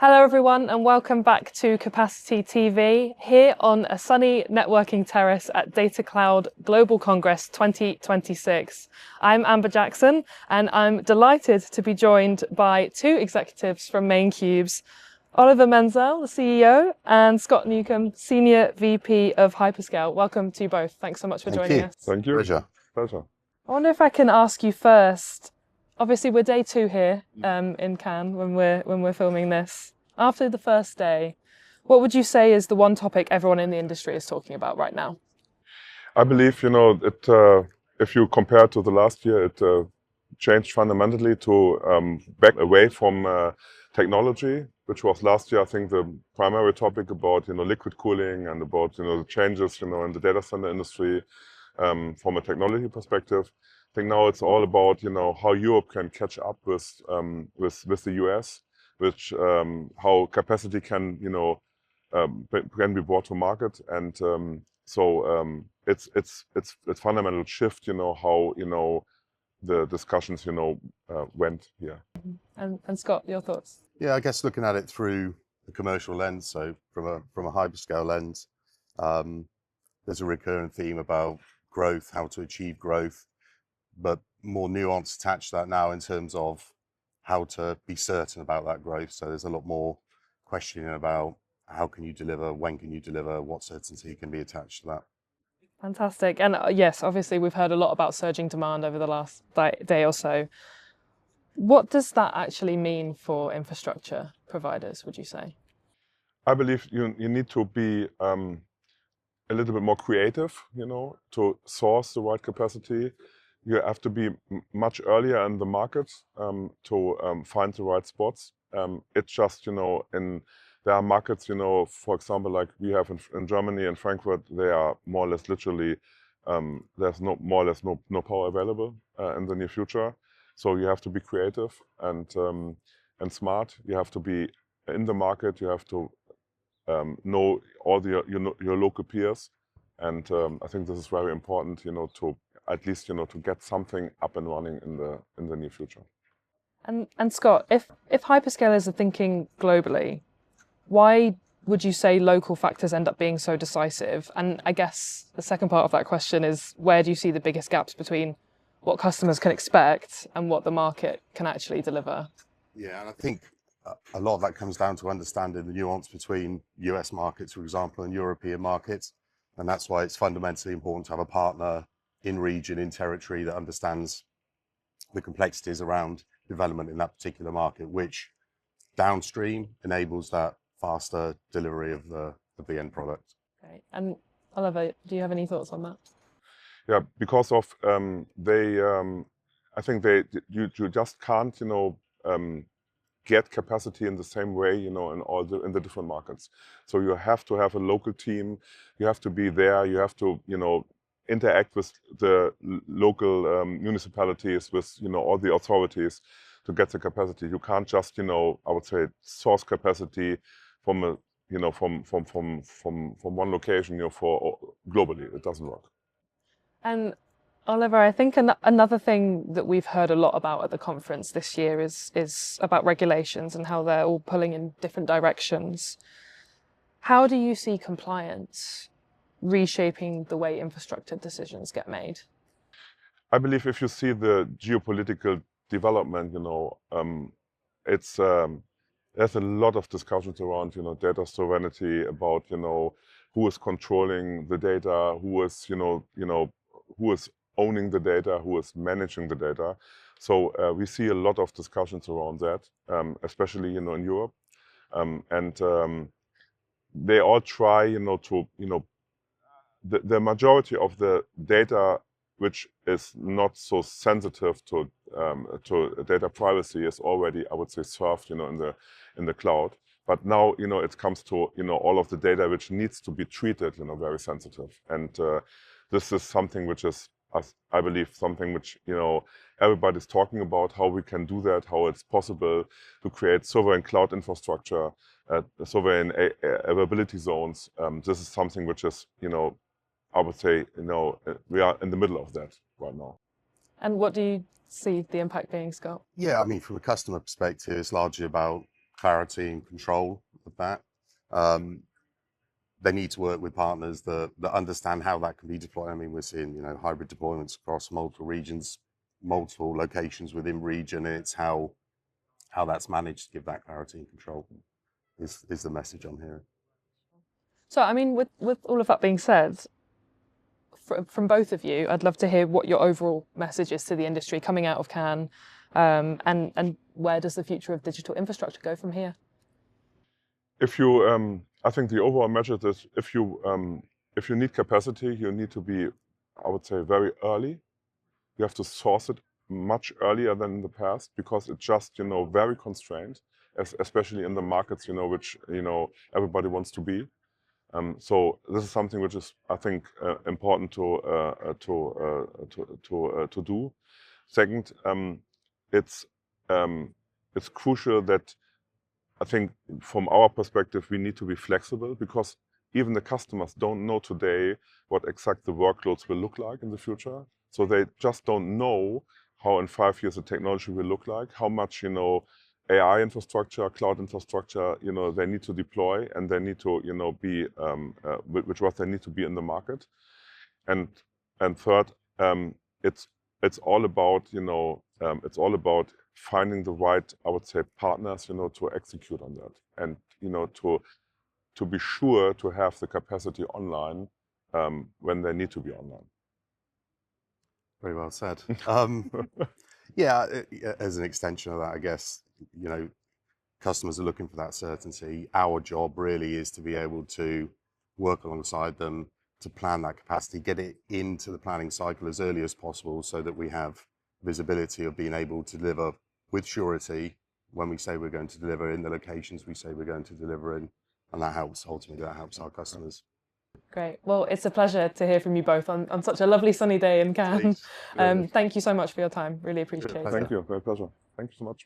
Hello everyone and welcome back to Capacity TV here on a sunny networking terrace at Datacloud Global Congress 2026. I'm Amber Jackson and I'm delighted to be joined by two executives from maincubes, Oliver Menzel, the CEO, and Scott Newcombe, Senior VP of Hyperscale. Welcome to you both. Thanks so much for joining us. Thank you. Pleasure. Pleasure. I wonder if I can ask you first. Obviously, we're day two here in Cannes when we're filming this. After the first day, what would you say is the one topic everyone in the industry is talking about right now? I believe, if you compare to the last year, it changed fundamentally to back away from technology, which was last year, I think, the primary topic about, liquid cooling and about, the changes, in the data center industry from a technology perspective. I think now it's all about, how Europe can catch up with the US, which how capacity can, can be brought to market, and it's fundamental shift, how the discussions, went here. And Scott, your thoughts? Yeah, I guess looking at it through the commercial lens, so from a hyperscale lens, there's a recurring theme about growth, how to achieve growth, but more nuance attached to that now in terms of how to be certain about that growth. So there's a lot more questioning about how can you deliver, when can you deliver, what certainty can be attached to that. Fantastic. And yes, obviously we've heard a lot about surging demand over the last day or so. What does that actually mean for infrastructure providers, would you say? I believe you need to be a little bit more creative, to source the right capacity. You have to be much earlier in the market to find the right spots. It's just, there are markets, for example, like we have in Germany and Frankfurt, they are more or less literally, there's more or less no power available in the near future. So you have to be creative and smart. You have to be in the market. You have to know all your local peers. And I think this is very important, to at least, to get something up and running in the near future. And Scott, if hyperscalers are thinking globally, why would you say local factors end up being so decisive? And I guess the second part of that question is, where do you see the biggest gaps between what customers can expect and what the market can actually deliver? Yeah, and I think a lot of that comes down to understanding the nuance between US markets, for example, and European markets. And that's why it's fundamentally important to have a partner in region, in territory, that understands the complexities around development in that particular market, which downstream enables that faster delivery of the end product. Okay. And Oliver, do you have any thoughts on that? Yeah, because of I think you just can't, get capacity in the same way, in the different markets. So you have to have a local team. You have to be there. You have to, interact with the local municipalities, with all the authorities to get the capacity. You can't just, I would say, source capacity from a, from one location, for globally. It doesn't work. And Oliver, I think another thing that we've heard a lot about at the conference this year is about regulations and how they're all pulling in different directions. How do you see compliance reshaping the way infrastructure decisions get made? I believe if you see the geopolitical development, it's there's a lot of discussions around, data sovereignty, about, who is controlling the data, who is, who is owning the data, who is managing the data. So we see a lot of discussions around that, especially, in Europe. They all try, to, the majority of the data which is not so sensitive to data privacy is already, I would say, served, in the cloud. But now, it comes to, all of the data which needs to be treated, very sensitive. And this is something which is, I believe, something which, everybody's talking about, how we can do that, how it's possible to create sovereign cloud infrastructure, sovereign availability zones. This is something which is, I would say, we are in the middle of that right now. And what do you see the impact being, Scott? Yeah, I mean, from a customer perspective, it's largely about clarity and control of that. They need to work with partners that understand how that can be deployed. I mean, we're seeing, you know, hybrid deployments across multiple regions, multiple locations within region, and it's how that's managed to give that clarity and control is the message I'm hearing. So, I mean, with all of that being said, from both of you, I'd love to hear what your overall message is to the industry coming out of Cannes, and where does the future of digital infrastructure go from here? If you, I think the overall message is if you need capacity, you need to be, I would say, very early. You have to source it much earlier than in the past because it's just, you know, very constrained, especially in the markets, you know, which, you know, everybody wants to be. So this is something which is, I think, important to do. Second, it's crucial that, I think, from our perspective, we need to be flexible because even the customers don't know today what exact the workloads will look like in the future. So they just don't know how in 5 years the technology will look like, how much, you know, AI infrastructure, cloud infrastructure, you know, they need to deploy, and they need to, you know, be, which they need to be in the market. And third, it's all about, you know, it's all about finding the right, I would say, partners, you know, to execute on that, and, you know, to be sure to have the capacity online when they need to be online. Very well said. Yeah, as an extension of that, I guess, you know, customers are looking for that certainty. Our job really is to be able to work alongside them to plan that capacity, get it into the planning cycle as early as possible so that we have visibility of being able to deliver with surety when we say we're going to deliver in the locations we say we're going to deliver in. And that helps, ultimately, that helps our customers. Great. Well, it's a pleasure to hear from you both on such a lovely sunny day in Cannes. Thank you so much for your time. Really appreciate it. Thank you. My pleasure. Thank you so much.